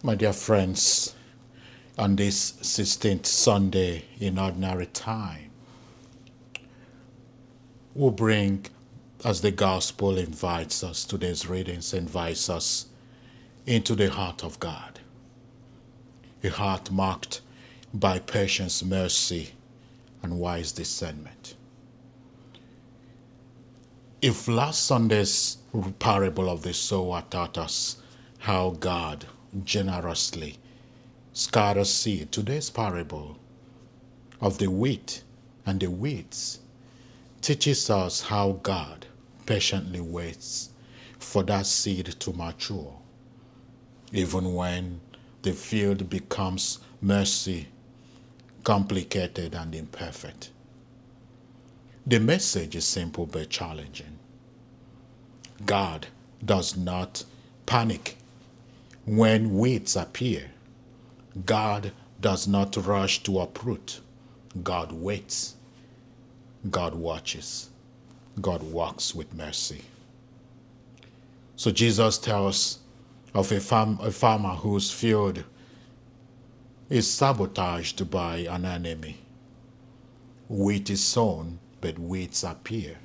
My dear friends, on this 16th Sunday in ordinary time, we'll bring, as the gospel invites us, today's readings invites us into the heart of God, a heart marked by patience, mercy, and wise discernment. If last Sunday's parable of the sower taught us how God generously scatters seed, today's parable of the wheat and the weeds teaches us how God patiently waits for that seed to mature, even when the field becomes messy, complicated, and imperfect. The message is simple but challenging. God does not panic when weeds appear. God does not rush to uproot. God waits. God watches. God walks with mercy. So Jesus tells of a farmer whose field is sabotaged by an enemy. Wheat is sown, but weeds appear.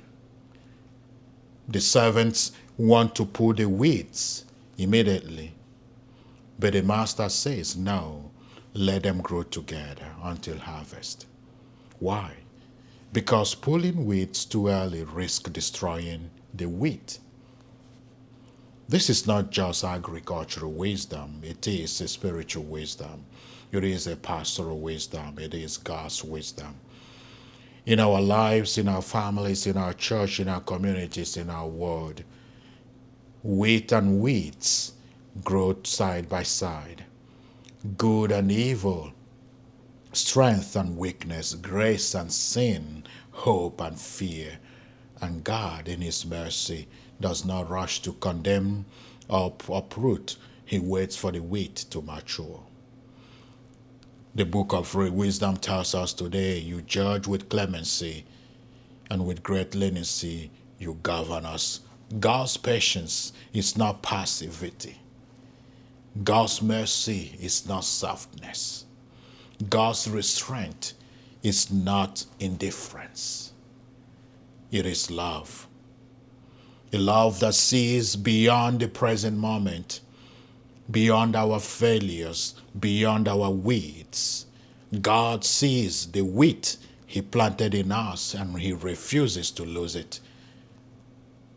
The servants want to pull the weeds immediately, but the master says, no, let them grow together until harvest. Why? Because pulling weeds too early risks destroying the wheat. This is not just agricultural wisdom, it is a spiritual wisdom. It is a pastoral wisdom. It is God's wisdom. In our lives, in our families, in our church, in our communities, in our world, wheat and weeds grow side by side. Good and evil, strength and weakness, grace and sin, hope and fear. And God, in His mercy, does not rush to condemn or uproot. He waits for the wheat to mature. The book of wisdom tells us today, you judge with clemency, and with great leniency you govern us. God's patience is not passivity. God's mercy is not softness. God's restraint is not indifference. It is love. A love that sees beyond the present moment, beyond our failures, beyond our weeds. God sees the wheat He planted in us and He refuses to lose it.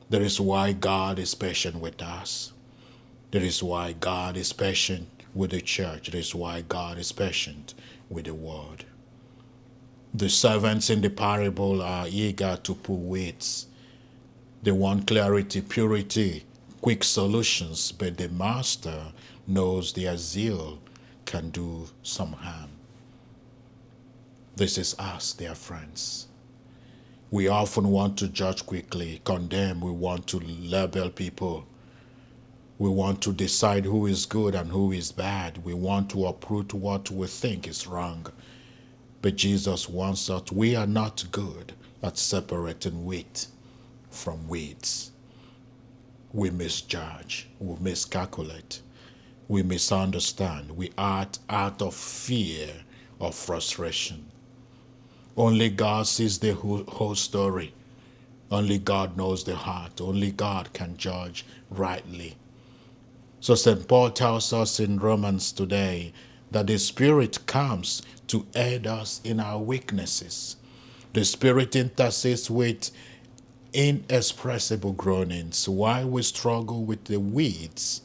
That is why God is patient with us. That is why God is patient with the church. That is why God is patient with the world. The servants in the parable are eager to pull weeds. They want clarity, purity, quick solutions, but the master knows their zeal can do some harm. This is us, dear friends. We often want to judge quickly, condemn, we want to label people. We want to decide who is good and who is bad. We want to uproot what we think is wrong. But Jesus wants us, we are not good at separating wheat from weeds. We misjudge, we miscalculate, we misunderstand, we act out of fear or frustration. Only God sees the whole story. Only God knows the heart. Only God can judge rightly. So St. Paul tells us in Romans today that the Spirit comes to aid us in our weaknesses. The Spirit intercedes with inexpressible groanings. While we struggle with the weeds,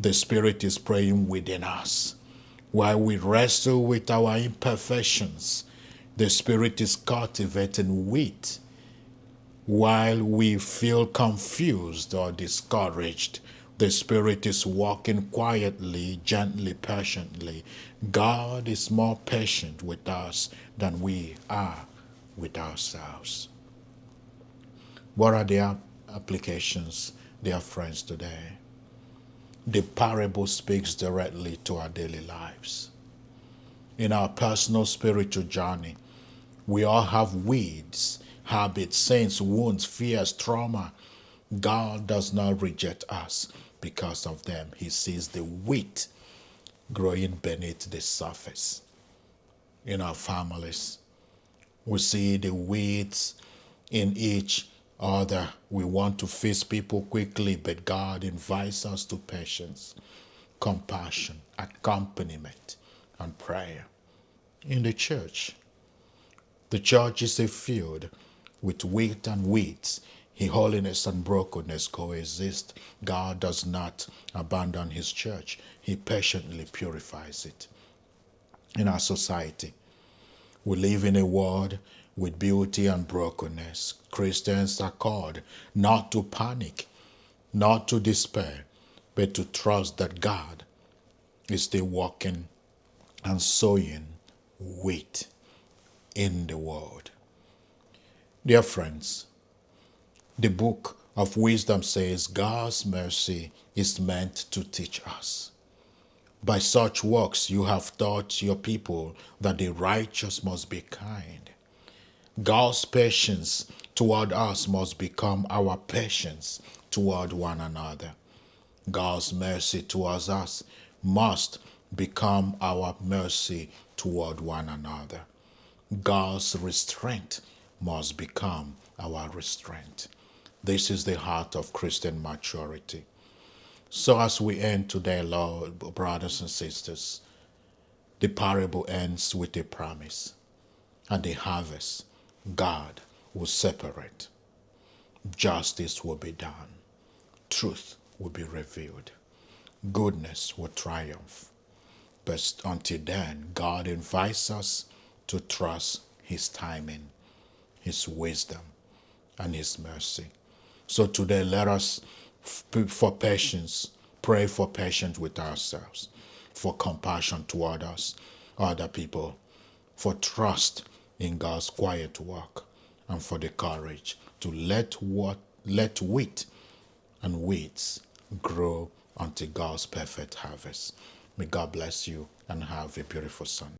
the Spirit is praying within us. While we wrestle with our imperfections, the Spirit is cultivating wheat. While we feel confused or discouraged, the Spirit is walking quietly, gently, patiently. God is more patient with us than we are with ourselves. What are the applications, dear friends, today? The parable speaks directly to our daily lives. In our personal spiritual journey, we all have weeds, habits, sins, wounds, fears, trauma. God does not reject us because of them. He sees the wheat growing beneath the surface. In our families, we see the weeds in each other. We want to face people quickly, but God invites us to patience, compassion, accompaniment, and prayer. In the church is a field with wheat and weeds. Holiness and brokenness coexist. God does not abandon his church. He patiently purifies it. In our society, we live in a world with beauty and brokenness. Christians are called not to panic, not to despair, but to trust that God is still walking and sowing wheat in the world. Dear friends, the book of wisdom says God's mercy is meant to teach us. By such works you have taught your people that the righteous must be kind. God's patience toward us must become our patience toward one another. God's mercy towards us must become our mercy toward one another. God's restraint must become our restraint. This is the heart of Christian maturity. So as we end today, Lord, brothers and sisters, the parable ends with a promise. At the harvest, God will separate. Justice will be done. Truth will be revealed. Goodness will triumph. But until then, God invites us to trust his timing, his wisdom, and his mercy. So today, let us for patience, pray for patience with ourselves, for compassion toward us, other people, for trust in God's quiet work, and for the courage to let wheat and weeds grow until God's perfect harvest. May God bless you and have a beautiful Sunday.